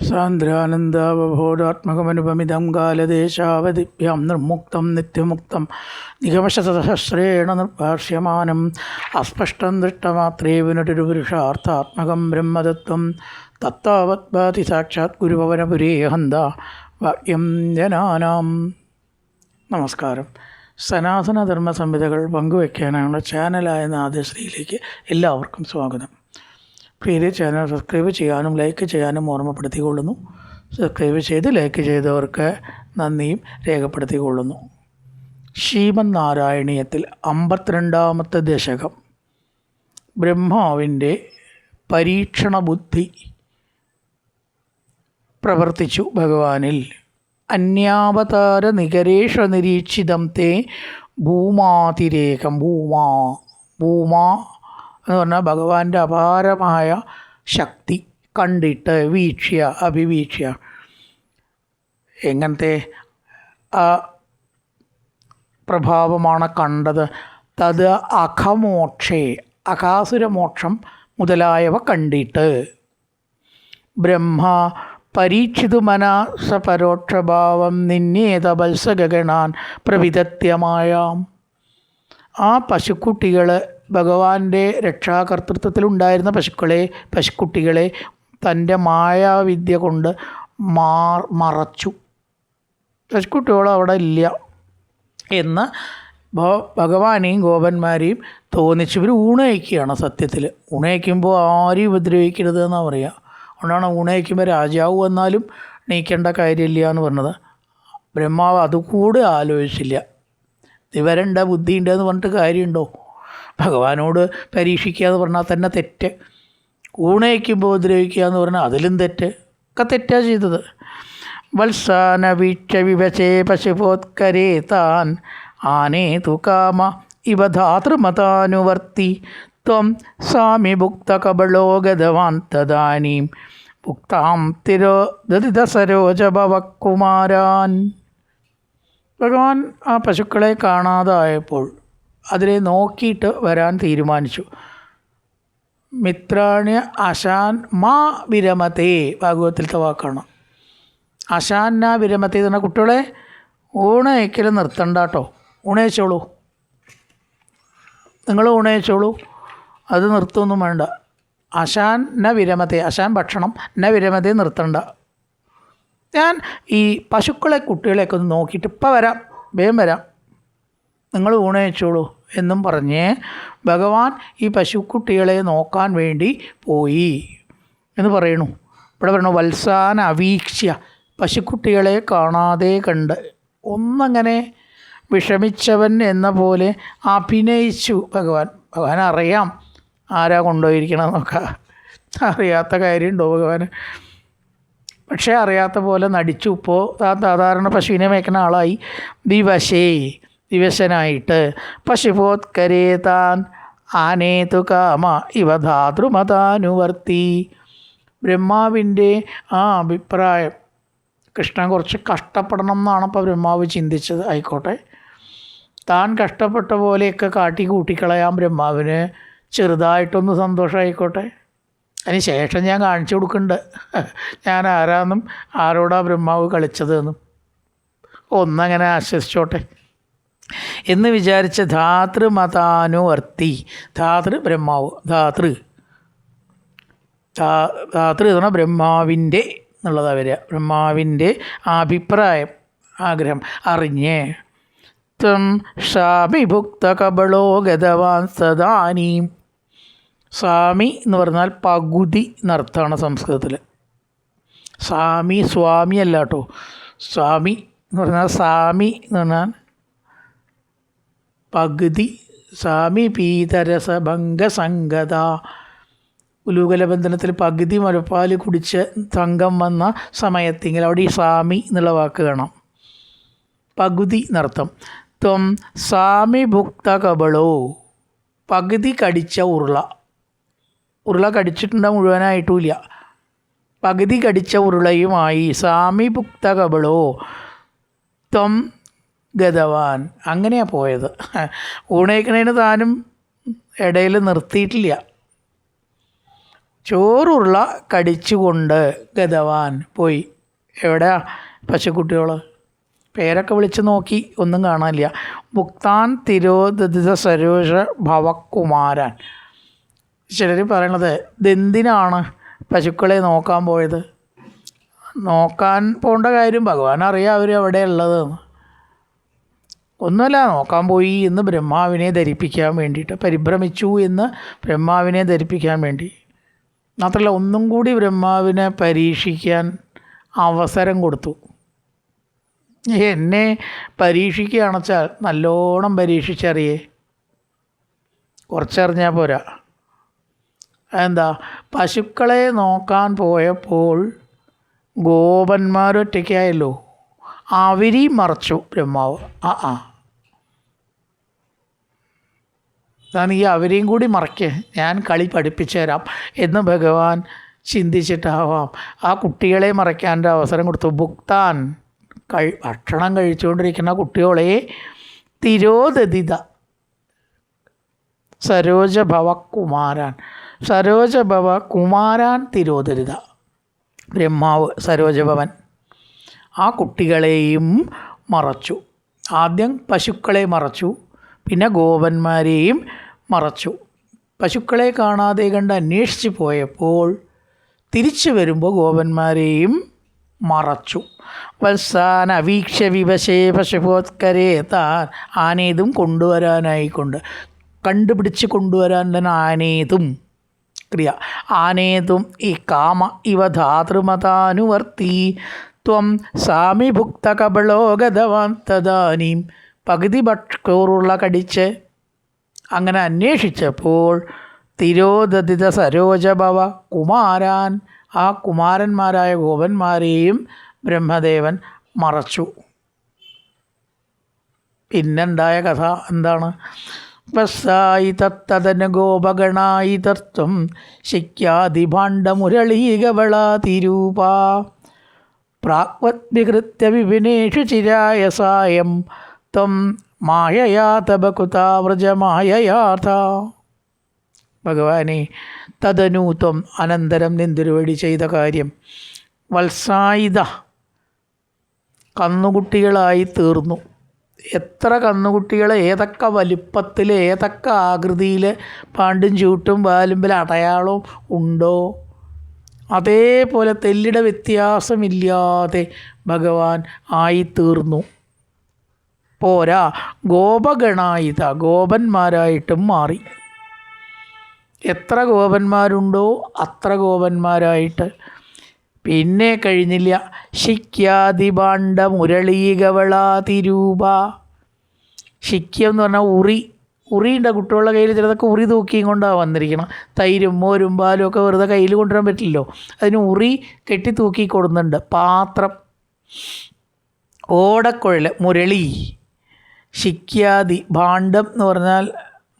സാന്ദ്രാനന്ദാവബോധാത്മകമനുപമിതം കാലദേശാവധിഭ്യാം നിർമുക്തം നിത്യമുക്തം നിഗമശതസഹസ്രേണ നിർഭാഷ്യമാനം അസ്പഷ്ടം ദൃഷ്ടമാത്രേ വിനുരുപുരുഷാർത്ഥാത്മകം ബ്രഹ്മതത്വം തത്താവത് ഭാതി സാക്ഷാത് ഗുരുഭവനപുരേ ഹന്ത വാക്യം ജനാനാം. നമസ്കാരം. സനാതനധർമ്മ സംഹിതകൾ പങ്കുവയ്ക്കാനുള്ള ചാനലായ നാദശ്രീയിലേക്ക് എല്ലാവർക്കും സ്വാഗതം. പ്രിയരെ, ചാനൽ സബ്സ്ക്രൈബ് ചെയ്യാനും ലൈക്ക് ചെയ്യാനും ഓർമ്മപ്പെടുത്തിക്കൊള്ളുന്നു. സബ്സ്ക്രൈബ് ചെയ്ത് ലൈക്ക് ചെയ്തവർക്ക് നന്ദിയും രേഖപ്പെടുത്തിക്കൊള്ളുന്നു. ശ്രീമദ് നാരായണീയത്തിൽ 52-ാമത്തെ ദശകം. ബ്രഹ്മാവിൻ്റെ പരീക്ഷണ ബുദ്ധി പ്രവർത്തിച്ചു ഭഗവാനിൽ. അന്യാവതാര നികരേഷ നിരീക്ഷിതം തേ ഭൂമാതിരേകം. ഭൂമാ എന്ന് പറഞ്ഞാൽ ഭഗവാന്റെ അപാരമായ ശക്തി കണ്ടിട്ട് അഭിവീക്ഷ്യ എങ്ങനത്തെ ആ പ്രഭാവമാണ് കണ്ടത്. തത് അഖമോക്ഷേ, അകാസുരമോക്ഷം മുതലായവ കണ്ടിട്ട്. ബ്രഹ്മ പരീക്ഷിതു മനസ പരോക്ഷഭാവം നിന്നേത വത്സഗണാൻ പ്രവിധത്യമായാം. ആ പശുക്കുട്ടികൾ, ഭഗവാന്റെ രക്ഷാകർതൃത്വത്തിലുണ്ടായിരുന്ന പശുക്കുട്ടികളെ തൻ്റെ മായാവിദ്യ കൊണ്ട് മറച്ചു. പശുക്കുട്ടികൾ അവിടെ ഇല്ല എന്ന് ഭഗവാനെയും ഗോപന്മാരെയും തോന്നിച്ച് ഇവർ ഊണയിക്കുകയാണ്. സത്യത്തിൽ ഊണയിക്കുമ്പോൾ ആരെയും ഉപദ്രവിക്കരുത് എന്നാണ് പറയുക. അതുകൊണ്ടാണ് ഊണയിക്കുമ്പോൾ രാജാവ് വന്നാലും നീക്കേണ്ട കാര്യമില്ല എന്ന് പറഞ്ഞത്. ബ്രഹ്മാവ് അതുകൂടെ ആലോചിച്ചില്ല. ഇവരെണ്ട ബുദ്ധിയുണ്ടെന്ന് പറഞ്ഞിട്ട് കാര്യമുണ്ടോ? ഭഗവാനോട് പരീക്ഷിക്കുക എന്ന് പറഞ്ഞാൽ തന്നെ തെറ്റ്. ഊണയിക്കുമ്പോൾ ഉപദ്രവിക്കുക എന്ന് പറഞ്ഞാൽ അതിലും തെറ്റ്. ഒക്കെ തെറ്റാണ് ചെയ്തത്. വത്സാന വീക്ഷ വിവശേ പശുപോത്കരേ താൻ ആനേതു കാമ ഇവ ധാതൃമതാനുവർത്തി ത്വം സ്വാമി ഭുക്ത കബളോ ഗതവാൻ തദാനീം ഭുക്താം തിരോദതിത സരോജഭവകുമാരാൻ. ഭഗവാൻ ആ പശുക്കളെ കാണാതായപ്പോൾ അതിനെ നോക്കിയിട്ട് വരാൻ തീരുമാനിച്ചു. മിത്രാണ്യ അശാൻ മാ വിരമതേ, ഭാഗവതത്തിലത്തെ വാക്കാണ്. അശാന്ന വിരമതേ എന്ന് പറഞ്ഞാൽ കുട്ടികളെ ഊണയക്കൽ നിർത്തണ്ട കേട്ടോ, ഊണയച്ചോളൂ, നിങ്ങൾ ഊണയച്ചോളൂ, അത് നിർത്തുമൊന്നും വേണ്ട. അശാൻ ന വിരമതേ, അശാൻ ഭക്ഷണം, ന വിരമതേ നിർത്തണ്ട. ഞാൻ ഈ പശുക്കളെ കുട്ടികളെയൊക്കെ ഒന്ന് നോക്കിയിട്ട് ഇപ്പം വരാം, വേഗം വരാം, നിങ്ങൾ ഊണയച്ചോളൂ എന്നും പറഞ്ഞ് ഭഗവാൻ ഈ പശുക്കുട്ടികളെ നോക്കാൻ വേണ്ടി പോയി എന്ന് പറയണു. ഇവിടെ പറയണു വത്സാൻ അവീക്ഷ്യ, പശുക്കുട്ടികളെ കാണാതെ കണ്ട് ഒന്നങ്ങനെ വിഷമിച്ചവൻ എന്ന പോലെ അഭിനയിച്ചു ഭഗവാൻ. ഭഗവാൻ അറിയാം ആരാ കൊണ്ടുപോയിരിക്കണമെന്നൊക്കെ. അറിയാത്ത കാര്യമുണ്ടോ ഭഗവാന്? പക്ഷേ അറിയാത്ത പോലെ നടിച്ചു. ഇപ്പോൾ സാധാരണ പശുവിനെ മേയ്ക്കുന്ന ആളായി. ദിവശനായിട്ട് പശുപോത്കരേ താൻ ആനേതു കാമ ഇവ ധാതൃമതാനുവർത്തി. ബ്രഹ്മാവിൻ്റെ ആ അഭിപ്രായം, കൃഷ്ണൻ കുറച്ച് കഷ്ടപ്പെടണം എന്നാണ് ഇപ്പോൾ ബ്രഹ്മാവ് ചിന്തിച്ചത്. ആയിക്കോട്ടെ, താൻ കഷ്ടപ്പെട്ട പോലെയൊക്കെ കൂട്ടിക്കളയാം ബ്രഹ്മാവിന്. ചെറുതായിട്ടൊന്ന് സന്തോഷമായിക്കോട്ടെ. അതിന് ശേഷം ഞാൻ കാണിച്ചു കൊടുക്കുന്നുണ്ട് ഞാൻ ആരാന്നും ആരോടാ ബ്രഹ്മാവ് കളിച്ചതെന്നും. ഒന്നങ്ങനെ ആശ്വസിച്ചോട്ടെ എന്ന് വിചാരിച്ച് ധാതൃമതാനുവർത്തി. ബ്രഹ്മാവ്, ധാതൃ എന്ന് പറഞ്ഞാൽ ബ്രഹ്മാവിൻ്റെ എന്നുള്ളതാണ് വരിക. ബ്രഹ്മാവിൻ്റെ അഭിപ്രായം, ആഗ്രഹം അറിഞ്ഞ് ത്വം സ്വാമി ഭുക്ത കബളോ ഗതവാൻ സദാനീം. സ്വാമി എന്ന് പറഞ്ഞാൽ പകുതി എന്നർത്ഥമാണ് സംസ്കൃതത്തിൽ. സ്വാമി അല്ല കേട്ടോ. സ്വാമി എന്ന് പറഞ്ഞാൽ എന്ന് പറഞ്ഞാൽ പകുതി. സ്വാമി പീതരസഭംഗസംഗത. ഉലൂകലബന്ധനത്തിൽ പകുതി മുലപ്പാൽ കുടിച്ച് സംഘം വന്ന സമയത്തെങ്കിൽ അവിടെ ഈ സ്വാമി എന്നുള്ള വാക്ക് കാണാം. പകുതി എന്നർത്ഥം. ത്വം സ്വാമി ഭുക്ത കബളോ, പകുതി കടിച്ച ഉരുള കടിച്ചിട്ടുണ്ട മുഴുവനായിട്ടുമില്ല, പകുതി കടിച്ച ഉരുളയുമായി സ്വാമി ഭുക്ത കബളോ ത്വം ഗതവാൻ. അങ്ങനെയാണ് പോയത്. ഊണയിക്കണേന് താനും ഇടയിൽ നിർത്തിയിട്ടില്ല. ചോറുരുള കടിച്ചുകൊണ്ട് ഗതവാൻ പോയി. എവിടെയാ പശുക്കുട്ടികൾ? പേരൊക്കെ വിളിച്ച് നോക്കി, ഒന്നും കാണാനില്ല. ഭുക്താൻ തിരോധ സരോജ ഭവകുമാരൻ. ചിലർ പറയണത് ഇതെന്തിനാണ് പശുക്കളെ നോക്കാൻ പോയത്? നോക്കാൻ പോകേണ്ട കാര്യം ഭഗവാൻ അറിയാം അവർ എവിടെ ഉള്ളതെന്ന്. ഒന്നുമല്ല, നോക്കാൻ പോയി എന്ന് ബ്രഹ്മാവിനെ ധരിപ്പിക്കാൻ വേണ്ടിയിട്ട്, പരിഭ്രമിച്ചു എന്ന് ബ്രഹ്മാവിനെ ധരിപ്പിക്കാൻ വേണ്ടി. മാത്രമല്ല ഒന്നും കൂടി ബ്രഹ്മാവിനെ പരീക്ഷിക്കാൻ അവസരം കൊടുത്തു. എന്നെ പരീക്ഷിക്കുകയാണെച്ചാൽ നല്ലോണം പരീക്ഷിച്ചറിയേ, കുറച്ചറിഞ്ഞാൽ പോരാ. എന്താ, പശുക്കളെ നോക്കാൻ പോയപ്പോൾ ഗോപന്മാരൊറ്റയ്ക്കായല്ലോ, അവരെയും മറച്ചു ബ്രഹ്മാവ്. അതാണ് ഈ അവരെയും കൂടി മറയ്ക്ക്, ഞാൻ കളി പഠിപ്പിച്ചു തരാം എന്ന് ഭഗവാൻ ചിന്തിച്ചിട്ടാവാം ആ കുട്ടികളെ മറയ്ക്കാൻ്റെ അവസരം കൊടുത്തു. ഭുക്താൻ ഭക്ഷണം കഴിച്ചുകൊണ്ടിരിക്കുന്ന കുട്ടികളെ തിരോധതിത സരോജഭവ കുമാരാൻ, സരോജഭവ കുമാരാൻ തിരോധരിത. ബ്രഹ്മാവ് സരോജഭവൻ ആ കുട്ടികളെയും മറച്ചു. ആദ്യം പശുക്കളെ മറച്ചു, പിന്നെ ഗോപന്മാരെയും മറച്ചു. പശുക്കളെ കാണാതെ കണ്ട് അന്വേഷിച്ച് പോയപ്പോൾ തിരിച്ചു വരുമ്പോൾ ഗോപന്മാരെയും മറച്ചു. വത്സാൻ അവീക്ഷ വിവശേ പശുപോത്കരേ താൻ, ആനേതും കൊണ്ടുവരാനായിക്കൊണ്ട്, കണ്ടുപിടിച്ച് കൊണ്ടുവരാൻ തന്നെ ആനേതും ക്രിയ. ആനേതും ഈ കാമ ഇവ ധാതൃമതാനുവർത്തി ത്വം സാമിഭുക്ത കബളോ ഗതവാൻ തദാനീം. പകുതി ചോറുള്ള കടിച്ച് അങ്ങനെ അന്വേഷിച്ചപ്പോൾ തിരോധതിത സരോജഭവ കുമാരാൻ, ആ കുമാരന്മാരായ ഗോപന്മാരെയും ബ്രഹ്മദേവൻ മറച്ചു. പിന്നുണ്ടായ കഥ എന്താണ്? വസ്സായി തത്തതന ഗോപഗണായി തത്വം ശിക്യാദിഭാണ്ഡമുരളീകവളാതിരൂപ പ്രാഗ്വദ്വികൃത്യ വിപിനേഷു ചിരായ സായം ത്വം മായയാ തപകുതാവ്രജമായയാഥ. ഭഗവാനെ, തദനു ത്വം, അനന്തരം നിന്തിരുവടി ചെയ്ത കാര്യം. വത്സായിത, കന്നുകുട്ടികളായി തീർന്നു. എത്ര കന്നുകുട്ടികൾ ഏതൊക്കെ വലിപ്പത്തിൽ ഏതൊക്കെ ആകൃതിയിൽ പാണ്ടും ചൂട്ടും വാലുമ്പിൽ അടയാളവും ഉണ്ടോ അതേപോലെ തെല്ലിട വ്യത്യാസമില്ലാതെ ഭഗവാൻ ആയിത്തീർന്നു. പോരാ, ഗോപഗണായിത, ഗോപന്മാരായിട്ടും മാറി. എത്ര ഗോപന്മാരുണ്ടോ അത്ര ഗോപന്മാരായിട്ട്. പിന്നെ കഴിഞ്ഞില്ല. ശിക്യാദിഭാണ്ഡ മുരളീകവളാതിരൂപ. ശിക്യം എന്ന് പറഞ്ഞാൽ ഉറി. ഉറിയുണ്ട് കുട്ടികളുടെ കയ്യിൽ. ചിലതൊക്കെ ഉറി തൂക്കിയും കൊണ്ടാണ് വന്നിരിക്കണം. തൈരും മോരും പാലും ഒക്കെ വെറുതെ കയ്യിൽ കൊണ്ടുവരാൻ പറ്റില്ലല്ലോ, അതിന് ഉറി കെട്ടി തൂക്കി കൊടുക്കുന്നുണ്ട്. പാത്രം, ഓടക്കുഴൽ, മുരളി. ശിക്യാദി, ഭാണ്ഡം എന്ന് പറഞ്ഞാൽ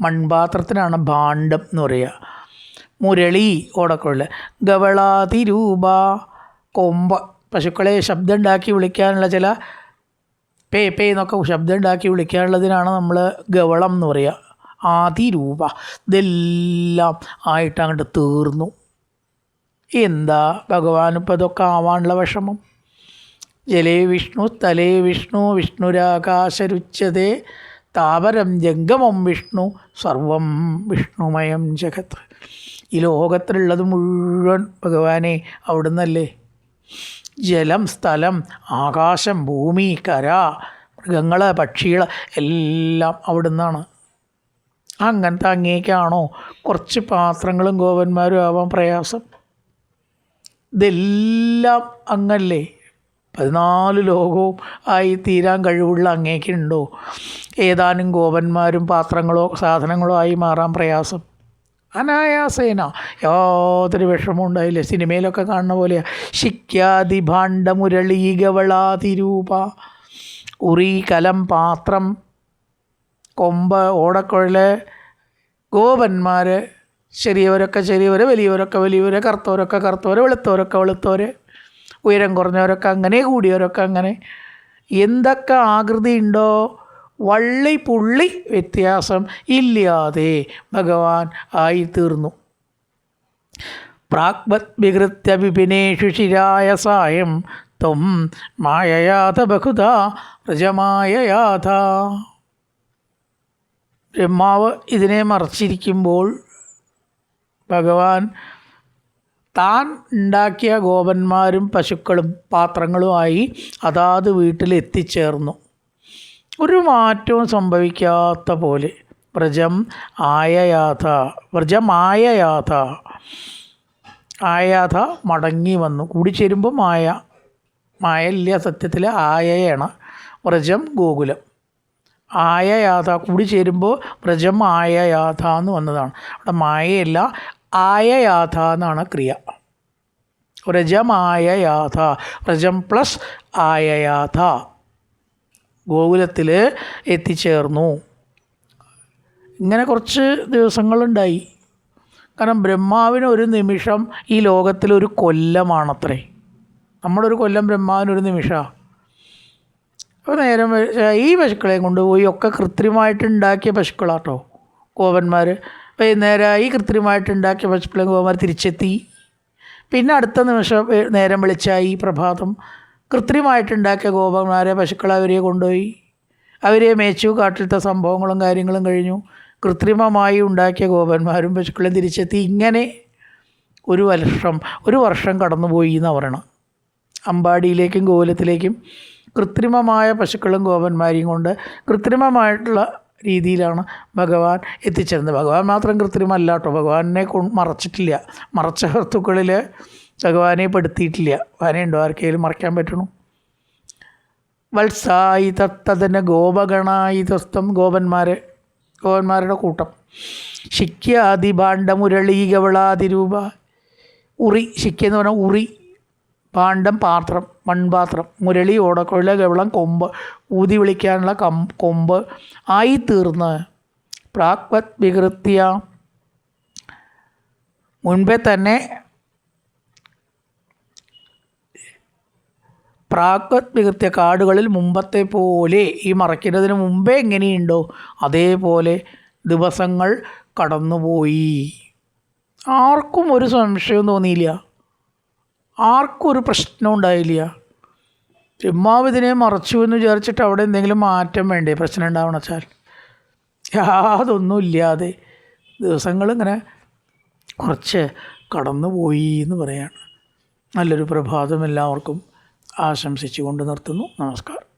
മൺപാത്രത്തിനാണ് ഭാണ്ഡം എന്ന് പറയുക. മുരളി, ഓടക്കുഴൽ. ഗവളാതിരൂപ, കൊമ്പ്. പശുക്കളെ ശബ്ദം ഉണ്ടാക്കി വിളിക്കാനുള്ള ചില പേ പേ എന്നൊക്കെ ശബ്ദം ഉണ്ടാക്കി വിളിക്കാനുള്ളതിനാണ് നമ്മൾ ഗവളം എന്ന് പറയുക. ആതിരൂപ, ഇതെല്ലാം ആയിട്ട് അങ്ങോട്ട് തീർന്നു. എന്താ ഭഗവാൻ ഇപ്പം ഇതൊക്കെ ആവാനുള്ള വിഷമം? ജലേ വിഷ്ണു സ്ഥലേ വിഷ്ണു വിഷ്ണുരാകാശരുച്യതേ താപരം ജംഗമം വിഷ്ണു സർവം വിഷ്ണുമയം ജഗത്ത്. ഈ ലോകത്തിലുള്ളത് മുഴുവൻ ഭഗവാനെ അവിടുന്നല്ലേ. ജലം, സ്ഥലം, ആകാശം, ഭൂമി, കര, മൃഗങ്ങൾ, പക്ഷികൾ എല്ലാം അവിടുന്നാണ്. അങ്ങനത്തെ അങ്ങേക്കാണോ കുറച്ച് പാത്രങ്ങളും ഗോപന്മാരും ആവാൻ പ്രയാസം? ഇതെല്ലാം അങ്ങല്ലേ. 14 ലോകവും ആയി തീരാൻ കഴിവുള്ള അങ്ങേക്കുണ്ടോ ഏതാനും ഗോപന്മാരും പാത്രങ്ങളോ സാധനങ്ങളോ ആയി മാറാൻ പ്രയാസം? അനായാസേന, യാതൊരു വിഷമവും ഉണ്ടായില്ലേ. സിനിമയിലൊക്കെ കാണുന്ന പോലെയാണ്. ശിക്യാദിഭാണ്ഡമുരളീകവളാതിരൂപ. ഉറി, കലം, പാത്രം, കൊമ്പ്, ഓടക്കുഴൽ, ഗോപന്മാർ. ചെറിയവരൊക്കെ ചെറിയവർ, വലിയവരൊക്കെ വലിയവർ, കറുത്തവരൊക്കെ കറുത്തവർ, വെളുത്തവരൊക്കെ വെളുത്തവർ, ഉയരം കുറഞ്ഞവരൊക്കെ അങ്ങനെ, കൂടിയവരൊക്കെ അങ്ങനെ. എന്തൊക്കെ ആകൃതി ഉണ്ടോ വള്ളി പുള്ളി വ്യത്യാസം ഇല്ലാതെ ഭഗവാൻ ആയിത്തീർന്നു. പ്രാഗ്വത് വികൃത്യ വിപിനേഷു ശിരായ സായം ത്വം മായയാഥ ബഹുധാ വ്രജമായയാഥ. ബ്രഹ്മാവ് ഇതിനെ മറച്ചിരിക്കുമ്പോൾ ഭഗവാൻ താൻ ഉണ്ടാക്കിയ ഗോപന്മാരും പശുക്കളും പാത്രങ്ങളുമായി അതാത് വീട്ടിൽ എത്തിച്ചേർന്നു. ഒരു മാറ്റവും സംഭവിക്കാത്ത പോലെ. വ്രജം ആയയാഥ, വ്രജമായയാഥ, ആയാഥ മടങ്ങി വന്നു. കൂടിച്ചേരുമ്പോൾ മായല്ല, സത്യത്തിൽ ആയയാണ്. വ്രജം ഗോകുലം, ആയയാഥ കൂടിച്ചേരുമ്പോൾ വ്രജം ആയയാഥ എന്ന് വന്നതാണ്. അവിടെ മായയല്ല, ആയയാഥ എന്നാണ് ക്രിയ. വ്രജമായയാഥ, വ്രജം പ്ലസ് ആയയാഥ, ഗോകുലത്തിൽ എത്തിച്ചേർന്നു. ഇങ്ങനെ കുറച്ച് ദിവസങ്ങളുണ്ടായി. കാരണം ബ്രഹ്മാവിന് ഒരു നിമിഷം ഈ ലോകത്തിലൊരു കൊല്ലമാണത്രേ. നമ്മുടെ ഒരു കൊല്ലം ബ്രഹ്മാവിനൊരു നിമിഷമാണ്. അപ്പോൾ നേരം ഈ പശുക്കളെയും കൊണ്ടുപോയി, ഒക്കെ കൃത്രിമമായിട്ട് ഉണ്ടാക്കിയ പശുക്കളാട്ടോ ഗോപന്മാർ. വൈകുന്നേരമായി കൃത്രിമമായിട്ട് ഉണ്ടാക്കിയ പശുക്കളെ ഗോപന്മാർ തിരിച്ചെത്തി. പിന്നെ അടുത്ത നിമിഷം നേരം വെളിച്ചായി, പ്രഭാതം. കൃത്രിമമായിട്ടുണ്ടാക്കിയ ഗോപന്മാരെ പശുക്കളെ അവരെ കൊണ്ടുപോയി, അവരെ മേച്ചു. കാട്ടിലത്തെ സംഭവങ്ങളും കാര്യങ്ങളും കഴിഞ്ഞു. കൃത്രിമമായി ഉണ്ടാക്കിയ ഗോപന്മാരും പശുക്കളെയും തിരിച്ചെത്തി. ഇങ്ങനെ ഒരു വർഷം കടന്നുപോയി എന്ന് പറയണം. അമ്പാടിയിലേക്കും ഗോകുലത്തിലേക്കും കൃത്രിമമായ പശുക്കളും ഗോപന്മാരെയും കൊണ്ട് കൃത്രിമമായിട്ടുള്ള രീതിയിലാണ് ഭഗവാൻ എത്തിച്ചേർന്നത്. ഭഗവാൻ മാത്രം കൃത്രിമല്ല കേട്ടോ, ഭഗവാനെ മറച്ചിട്ടില്ല. മറച്ച വസ്തുക്കളിൽ ഭഗവാനെ പെടുത്തിയിട്ടില്ല. ഭഗവാനുണ്ടോ ആർക്കെങ്കിലും മറയ്ക്കാൻ പറ്റണു? വത്സായി തത്തതിന് ഗോപഗണായി തസ്തം, ഗോപന്മാരുടെ കൂട്ടം. ശിക്യാദി ഭാണ്ഡമുരളീ ഗവളാതിരൂപ. ഉറി, ശിക്യ എന്ന് പറഞ്ഞാൽ ഉറി, ഭാണ്ഡം പാത്രം, മൺപാത്രം. മുരളി ഓടക്കുഴല, ഗവളം കൊമ്പ്, ഊതി വിളിക്കാനുള്ള കൊമ്പ് ആയിത്തീർന്ന്. പ്രാഗ്വത് വികൃത്യ, മുൻപേ തന്നെ പ്രാഗ്വത് വികൃത്യ, കാടുകളിൽ മുമ്പത്തെ പോലെ, ഈ മറയ്ക്കുന്നതിന് മുമ്പേ എങ്ങനെയുണ്ടോ അതേപോലെ ദിവസങ്ങൾ കടന്നുപോയി. ആർക്കും ഒരു സംശയവും തോന്നിയില്ല, ആർക്കും ഒരു പ്രശ്നം ഉണ്ടായില്ല. ബ്രഹ്മാവ് ഇതിനെ മറച്ചു എന്ന് വിചാരിച്ചിട്ട് അവിടെ എന്തെങ്കിലും മാറ്റം വേണ്ടേ പ്രശ്നം ഉണ്ടാവണം വെച്ചാൽ? യാതൊന്നുമില്ലാതെ ദിവസങ്ങളിങ്ങനെ കുറച്ച് കടന്നുപോയി എന്ന് പറയാണ്. നല്ലൊരു പ്രഭാതം എല്ലാവർക്കും ആശംസിച്ചുകൊണ്ട് നിർത്തുന്നു. നമസ്കാരം.